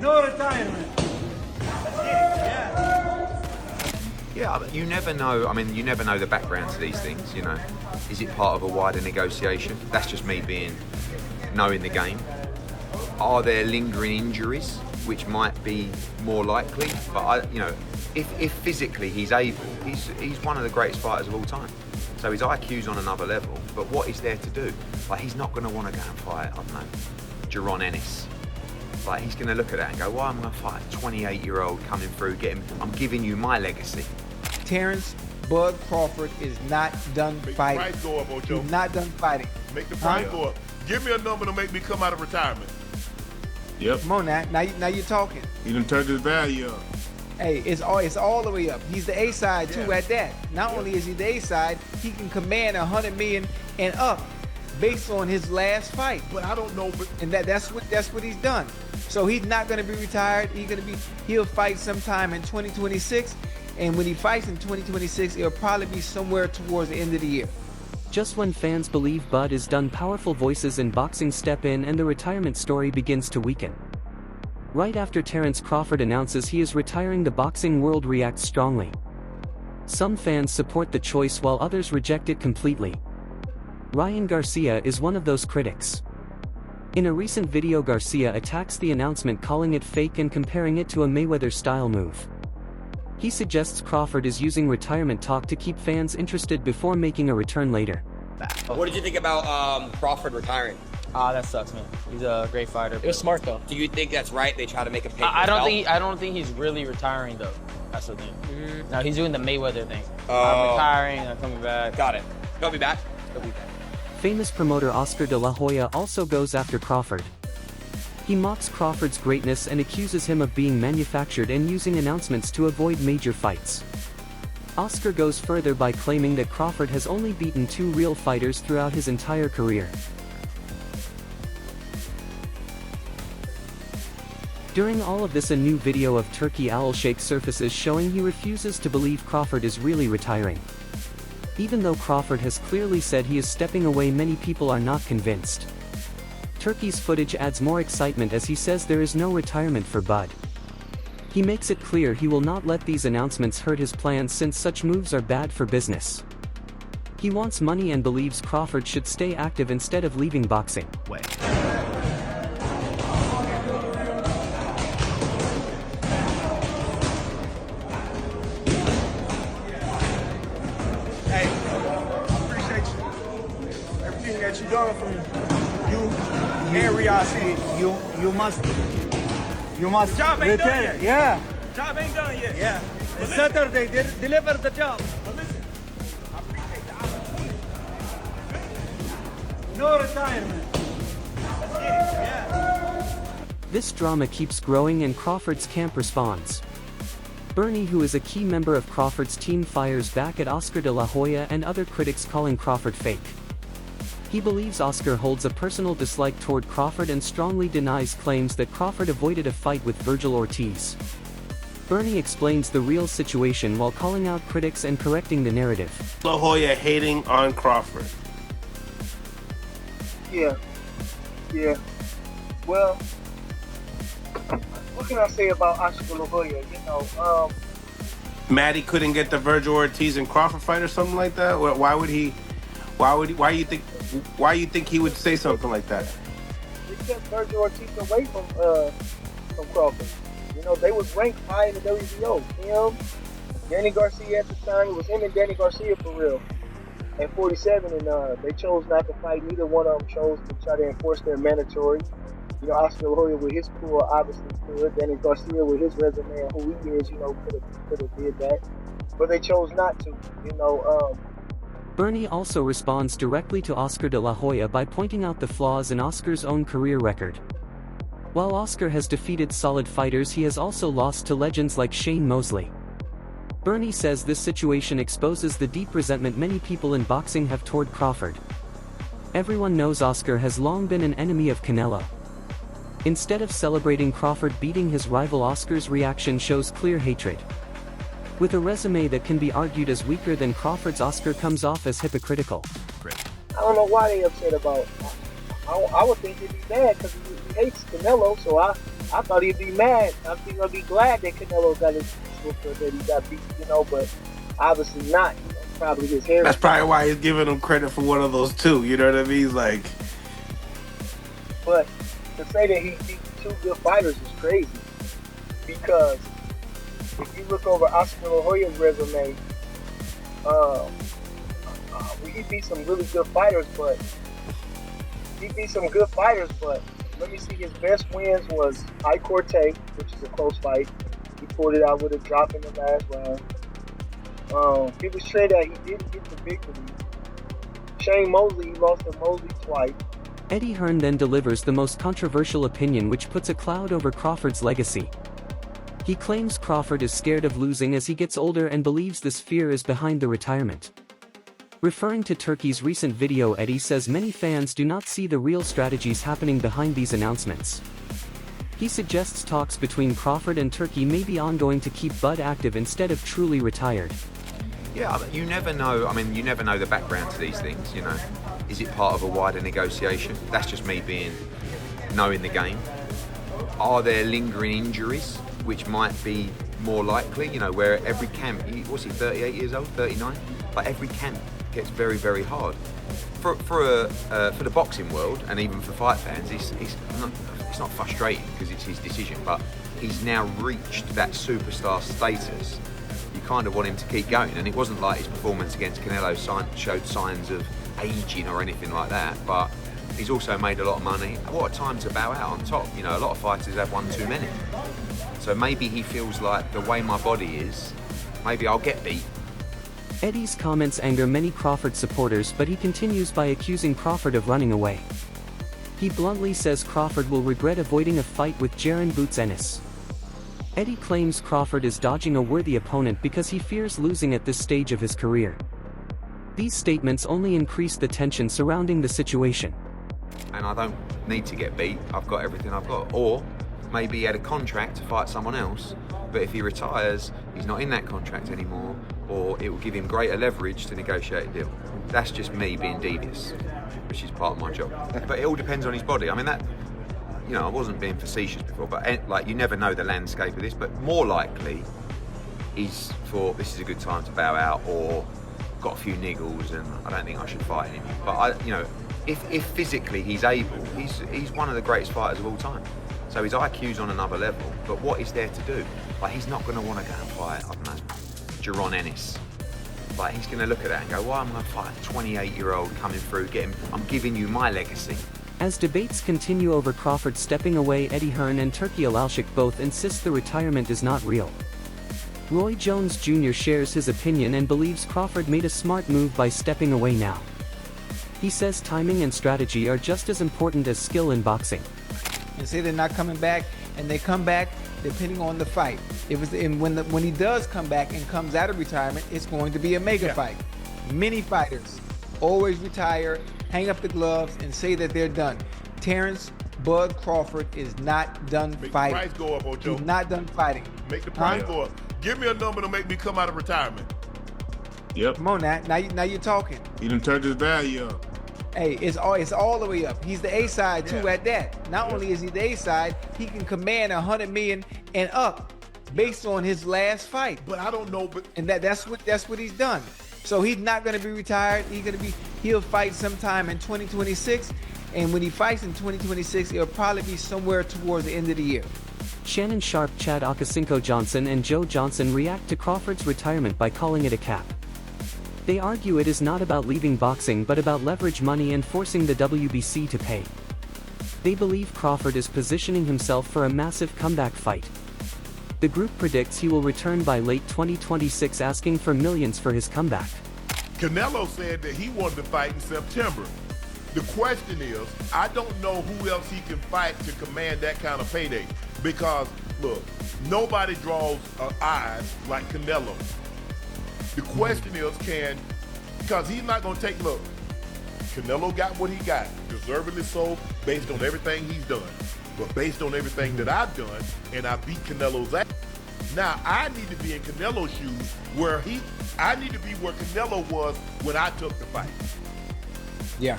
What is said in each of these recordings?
No retirement. Yeah, but you never know. I mean, you never know the background to these things, you know. Is it part of a wider negotiation? That's just me knowing the game. Are there lingering injuries, which might be more likely? But if physically he's able, he's one of the greatest fighters of all time. So his IQ's on another level. But what is there to do? Like, he's not going to want to go and fight, I don't know, Jaron Ennis. Like, he's going to look at that and go, why am I going to fight a 28-year-old coming through, I'm giving you my legacy. Terence Bud Crawford is not done fighting. Make the price go up, Ocho. He's not done fighting. Make the price go up. Give me a number to make me come out of retirement. Yep. Come on now you're talking. He done turned his value up. Hey, it's all the way up. He's the A side too at that. Not only is he the A side, he can command 100 million and up based on his last fight. But I don't know. And that's what he's done. So he's not going to be retired. He'll fight sometime in 2026. And when he fights in 2026, it'll probably be somewhere towards the end of the year. Just when fans believe Bud is done, powerful voices in boxing step in and the retirement story begins to weaken. Right after Terence Crawford announces he is retiring, the boxing world reacts strongly. Some fans support the choice while others reject it completely. Ryan Garcia is one of those critics. In a recent video, Garcia attacks the announcement, calling it fake and comparing it to a Mayweather-style move. He suggests Crawford is using retirement talk to keep fans interested before making a return later. What did you think about Crawford retiring? That sucks, man. He's a great fighter. It was smart though. Do you think that's right? They try to make him pay. I don't think he's really retiring though. That's the thing. No, he's doing the Mayweather thing. Oh. I'm retiring. I'm coming back. Got it. He'll be back. He'll be back. Famous promoter Oscar de la Hoya also goes after Crawford. He mocks Crawford's greatness and accuses him of being manufactured and using announcements to avoid major fights. Oscar goes further by claiming that Crawford has only beaten 2 real fighters throughout his entire career. During all of this, a new video of Turki Alalshikh surfaces showing he refuses to believe Crawford is really retiring. Even though Crawford has clearly said he is stepping away, many people are not convinced. Turki's footage adds more excitement as he says there is no retirement for Bud. He makes it clear he will not let these announcements hurt his plans, since such moves are bad for business. He wants money and believes Crawford should stay active instead of leaving boxing. Hey, I appreciate you. Everything that you done for me. You and Riyadh City. You must job ain't done return. yet. Yeah. Job ain't done yet. Yeah. It's Saturday. Deliver the job. But listen, I appreciate the opportunity. No retirement. Let's get it. Yeah. This drama keeps growing and Crawford's camp responds. Bernie, who is a key member of Crawford's team, fires back at Oscar de la Hoya and other critics, calling Crawford fake. He believes Oscar holds a personal dislike toward Crawford and strongly denies claims that Crawford avoided a fight with Virgil Ortiz. Bernie explains the real situation while calling out critics and correcting the narrative. La Hoya hating on Crawford. Yeah. Well, what can I say about Oscar La Hoya? Maddie couldn't get the Virgil Ortiz and Crawford fight or something like that. Why you think he would say something like that? He kept Virgil Ortiz away from Crawford. They was ranked high in the WBO. Him, Danny Garcia at the time. It was him and Danny Garcia for real. At 47, and they chose not to fight. Neither one of them chose to try to enforce their mandatory. Oscar La Hoya with his pool obviously could. Danny Garcia with his resume and who he is, could have did that. But they chose not to. Bernie also responds directly to Oscar de la Hoya by pointing out the flaws in Oscar's own career record. While Oscar has defeated solid fighters, he has also lost to legends like Shane Mosley. Bernie says this situation exposes the deep resentment many people in boxing have toward Crawford. Everyone knows Oscar has long been an enemy of Canelo. Instead of celebrating Crawford beating his rival, Oscar's reaction shows clear hatred. With a resume that can be argued as weaker than Crawford's, Oscar comes off as hypocritical. I don't know why they upset about. I would think it'd be bad because he hates Canelo, so I I thought he'd be mad. I think he'll be glad that Canelo got his that he got beat, but obviously not. Probably his hair. That's probably why he's giving him credit for one of those two. You know what I mean? Like, but to say that he beat two good fighters is crazy, because if you look over Oscar La Hoya's resume, he beat some really good fighters, but let me see, his best wins was I Corte, which is a close fight. He pulled it out with a drop in the last round. People say that he didn't get the victory. Shane Mosley, he lost to Mosley twice. Eddie Hearn then delivers the most controversial opinion, which puts a cloud over Crawford's legacy. He claims Crawford is scared of losing as he gets older and believes this fear is behind the retirement. Referring to Turki's recent video, Eddie says many fans do not see the real strategies happening behind these announcements. He suggests talks between Crawford and Turki may be ongoing to keep Bud active instead of truly retired. Yeah, you never know. I mean, you never know the background to these things, Is it part of a wider negotiation? That's just me knowing the game. Are there lingering injuries, which might be more likely, where every camp, what's he, 38 years old, 39? Like every camp gets very, very hard. For the boxing world, and even for fight fans, it's not frustrating because it's his decision, but he's now reached that superstar status. You kind of want him to keep going, and it wasn't like his performance against Canelo showed signs of aging or anything like that, but he's also made a lot of money. What a time to bow out on top. A lot of fighters have one too many. So maybe he feels like the way my body is, maybe I'll get beat. Eddie's comments anger many Crawford supporters, but he continues by accusing Crawford of running away. He bluntly says Crawford will regret avoiding a fight with Jaron Boots Ennis. Eddie claims Crawford is dodging a worthy opponent because he fears losing at this stage of his career. These statements only increase the tension surrounding the situation. And I don't need to get beat, I've got everything I've got. Or maybe he had a contract to fight someone else, but if he retires, he's not in that contract anymore, or it will give him greater leverage to negotiate a deal. That's just me being devious, which is part of my job. But it all depends on his body. I mean, I wasn't being facetious before, but you never know the landscape of this, but more likely he's thought this is a good time to bow out, or got a few niggles and I don't think I should fight him. But if physically he's able, he's one of the greatest fighters of all time. So his IQ's on another level, but what is there to do? Like, he's not going to want to go and fight, I don't know, Jaron Ennis. Like, he's going to look at that and go, why am I going to fight a 28-year-old coming through, I'm giving you my legacy. As debates continue over Crawford stepping away, Eddie Hearn and Turki Alalshikh both insist the retirement is not real. Roy Jones Jr. shares his opinion and believes Crawford made a smart move by stepping away now. He says timing and strategy are just as important as skill in boxing. And say they're not coming back, and they come back depending on the fight. When he does come back and comes out of retirement, it's going to be a mega fight. Many fighters always retire, hang up the gloves, and say that they're done. Terence Bud Crawford is not done fighting. Make the price go up, Ocho. He's not done fighting. Make the price go up. Give me a number to make me come out of retirement. Yep. Come on now you're talking. He done turned his value up. Hey, it's all the way up. He's the A side too at that. Not only is he the A side, he can command $100 million and up based on his last fight. But I don't know. And that's what he's done. So he's not going to be retired. He'll fight sometime in 2026, and when he fights in 2026, it'll probably be somewhere towards the end of the year. Shannon Sharp, Chad Okocinco Johnson, and Joe Johnson react to Crawford's retirement by calling it a cap. They argue it is not about leaving boxing but about leverage money and forcing the WBC to pay. They believe Crawford is positioning himself for a massive comeback fight. The group predicts he will return by late 2026, asking for millions for his comeback. Canelo said that he wanted to fight in September. The question is, I don't know who else he can fight to command that kind of payday. Because, look, nobody draws eyes like Canelo. The question is, because he's not going to take, look, Canelo got what he got, deservedly so, based on everything he's done. But based on everything that I've done, and I beat Canelo's ass, now I need to be in Canelo's shoes, I need to be where Canelo was when I took the fight. Yeah.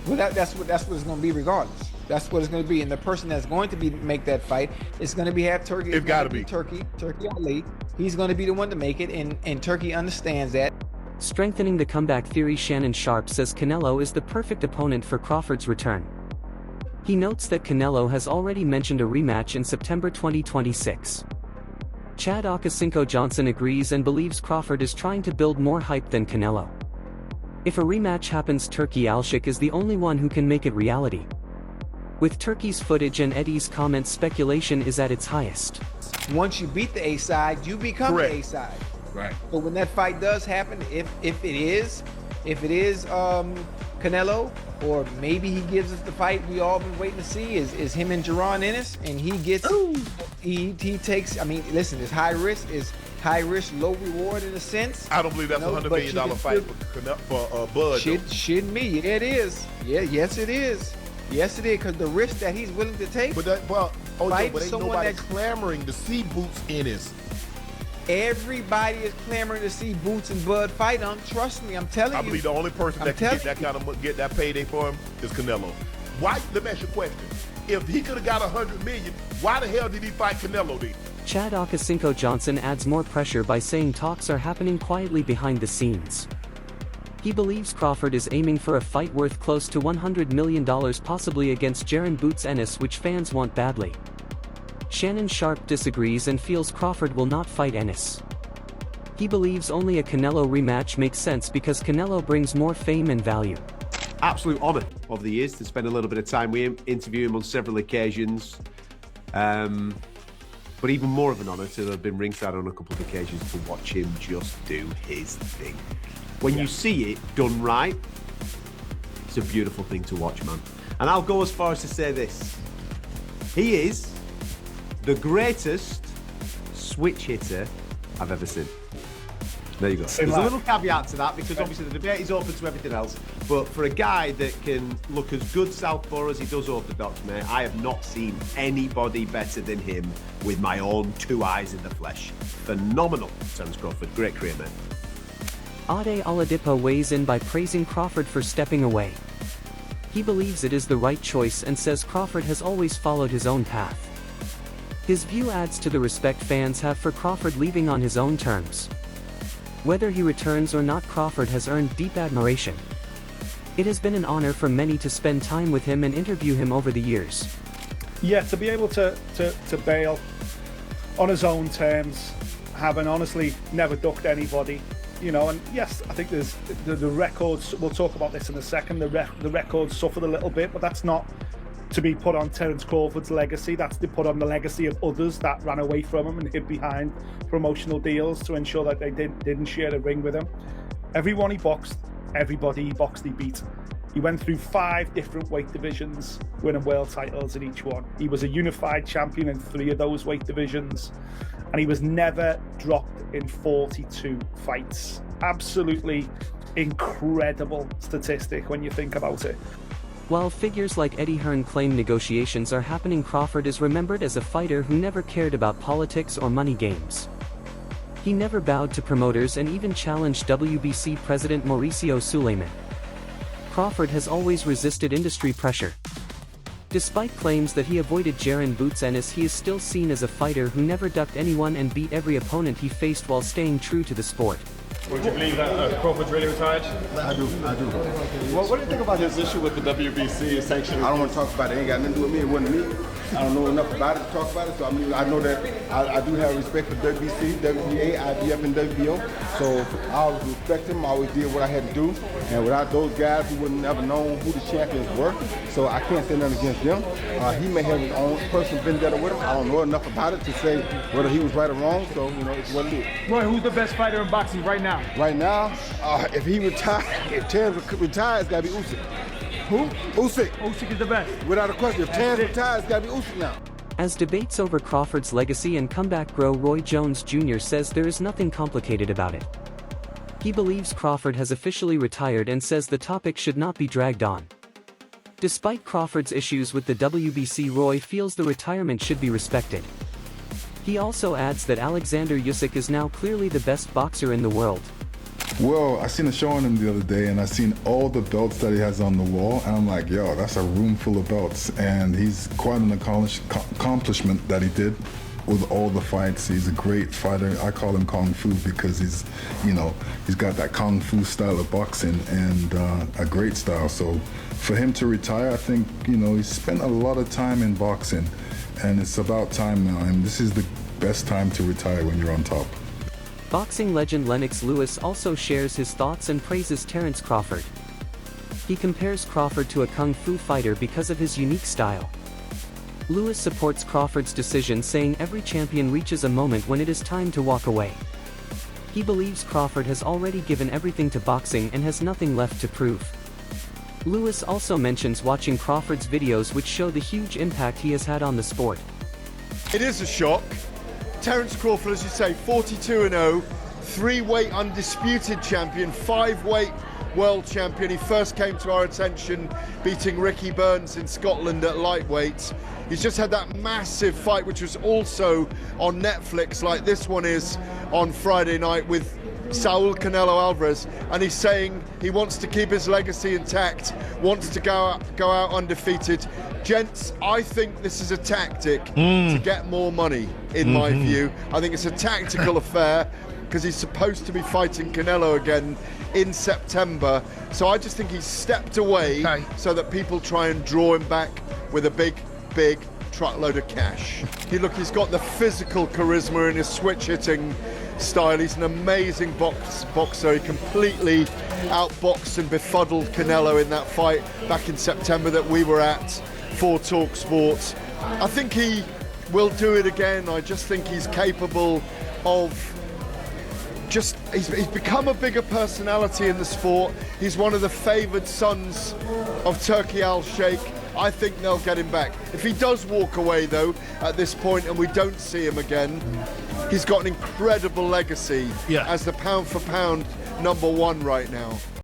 Well, that's what it's going to be regardless. That's what it's going to be. And the person that's going to make that fight is going to have Turkey. It's got to be Turki Alalshikh. He's going to be the one to make it, and Turkey understands that. Strengthening the comeback theory, Shannon Sharpe says Canelo is the perfect opponent for Crawford's return. He notes that Canelo has already mentioned a rematch in September 2026. Chad Accusations Johnson agrees and believes Crawford is trying to build more hype than Canelo. If a rematch happens, Turki Alalshikh is the only one who can make it reality. With Turki's footage and Eddie's comments, speculation is at its highest. Once you beat the A side, you become Correct. the A side. Right. But when that fight does happen, if it is Canelo, or maybe he gives us the fight we all been waiting to see, is him and Jaron Ennis, and he gets he takes. I mean, listen, it's high risk, low reward in a sense. I don't believe that's $100 million fight for Bud. Shit me, yeah, it is. Yeah, yes it is. Yes it is, because the risk that he's willing to take. But ain't someone nobody clamoring to see Boots Ennis. Everybody is clamoring to see Boots and Bud fight him. Trust me, I'm telling you. I believe the only person that can get that payday for him is Canelo. Why? Let me ask you a question. If he could have got $100 million, why the hell did he fight Canelo then? Chad Accusations Johnson adds more pressure by saying talks are happening quietly behind the scenes. He believes Crawford is aiming for a fight worth close to $100 million, possibly against Jaron Boots Ennis, which fans want badly. Shannon Sharpe disagrees and feels Crawford will not fight Ennis. He believes only a Canelo rematch makes sense because Canelo brings more fame and value. Absolute honour over the years to spend a little bit of time with him, interview him on several occasions. But even more of an honour to have been ringside on a couple of occasions to watch him just do his thing. When you see it done right, it's a beautiful thing to watch, man. And I'll go as far as to say this. He is the greatest switch hitter I've ever seen. There you go. There's a little caveat to that because obviously the debate is open to everything else. But for a guy that can look as good southpaw as he does orthodox, mate, I have not seen anybody better than him with my own two eyes in the flesh. Phenomenal, Terence Crawford. Great career, mate. Ade Oladipo weighs in by praising Crawford for stepping away. He believes it is the right choice and says Crawford has always followed his own path. His view adds to the respect fans have for Crawford leaving on his own terms. Whether he returns or not, Crawford has earned deep admiration. It has been an honor for many to spend time with him and interview him over the years. Yeah, to be able to bail on his own terms, having honestly never ducked anybody, you know, and yes, I think there's the records, we'll talk about this in a second, the records suffered a little bit, but that's not to be put on Terence Crawford's legacy, that's to put on the legacy of others that ran away from him and hid behind promotional deals to ensure that they didn't share a ring with him. Everyone he boxed, everybody he boxed, he beat. He went through 5 different weight divisions, winning world titles in each one. He was a unified champion in 3 of those weight divisions, and he was never dropped in 42 fights. Absolutely incredible statistic when you think about it. While figures like Eddie Hearn claim negotiations are happening, Crawford is remembered as a fighter who never cared about politics or money games. He never bowed to promoters and even challenged WBC President Mauricio Suleiman. Crawford has always resisted industry pressure. Despite claims that he avoided Jaron Boots Ennis, he is still seen as a fighter who never ducked anyone and beat every opponent he faced while staying true to the sport. Would you believe that Crawford's really retired? I do. Well, what do you think about his issue with the WBC sanction? I don't want to talk about it. It ain't got nothing to do with me. It wasn't me. I don't know enough about it to talk about it. So I mean, I know that I do have respect for WBC, WBA, IBF, and WBO. So I always respect him. I always did what I had to do. And without those guys, we wouldn't ever known who the champions were. So I can't say nothing against them. He may have his own personal vendetta with him. I don't know enough about it to say whether he was right or wrong. So, you know, it's what it is. Roy, who's the best fighter in boxing right now? Right now, if he retires, if Terence retires, it's got to be Usyk. Who? Usyk. Usyk is the best. Without a question. If Terence retires, it's got to be Usyk now. As debates over Crawford's legacy and comeback grow, Roy Jones Jr. says there is nothing complicated about it. He believes Crawford has officially retired and says the topic should not be dragged on. Despite Crawford's issues with the WBC, Roy feels the retirement should be respected. He also adds that Alexander Usyk is now clearly the best boxer in the world. Well, I seen a show on him the other day, and I seen all the belts that he has on the wall, and I'm like, yo, that's a room full of belts, and he's quite an accomplishment that he did with all the fights. He's a great fighter. I call him Kung Fu because he's, you know, he's got that Kung Fu style of boxing and a great style. So for him to retire, I think, you know, he's spent a lot of time in boxing, and it's about time now, and this is the best time to retire when you're on top. Boxing legend Lennox Lewis also shares his thoughts and praises Terence Crawford. He compares Crawford to a kung fu fighter because of his unique style. Lewis supports Crawford's decision, saying every champion reaches a moment when it is time to walk away. He believes Crawford has already given everything to boxing and has nothing left to prove. Lewis also mentions watching Crawford's videos, which show the huge impact he has had on the sport. It is a shock. Terence Crawford, as you say, 42-0, 3-weight undisputed champion, 5-weight world champion. He first came to our attention beating Ricky Burns in Scotland at lightweight. He's just had that massive fight, which was also on Netflix, like this one is on Friday night, with Saul Canelo Alvarez, and he's saying he wants to keep his legacy intact, wants to go out undefeated. Gents, I think this is a tactic to get more money, in my view. I think it's a tactical affair because he's supposed to be fighting Canelo again in September. So I just think he's stepped away so that people try and draw him back with a big truckload of cash. He's got the physical charisma in his switch hitting style. He's an amazing boxer. He completely outboxed and befuddled Canelo in that fight back in September that we were at for Talk Sports. I think he will do it again. I just think he's capable of he's become a bigger personality in the sport. He's one of the favoured sons of Turki Alalshikh. I think they'll get him back. If he does walk away, though, at this point, and we don't see him again, he's got an incredible legacy as the pound-for-pound #1 right now.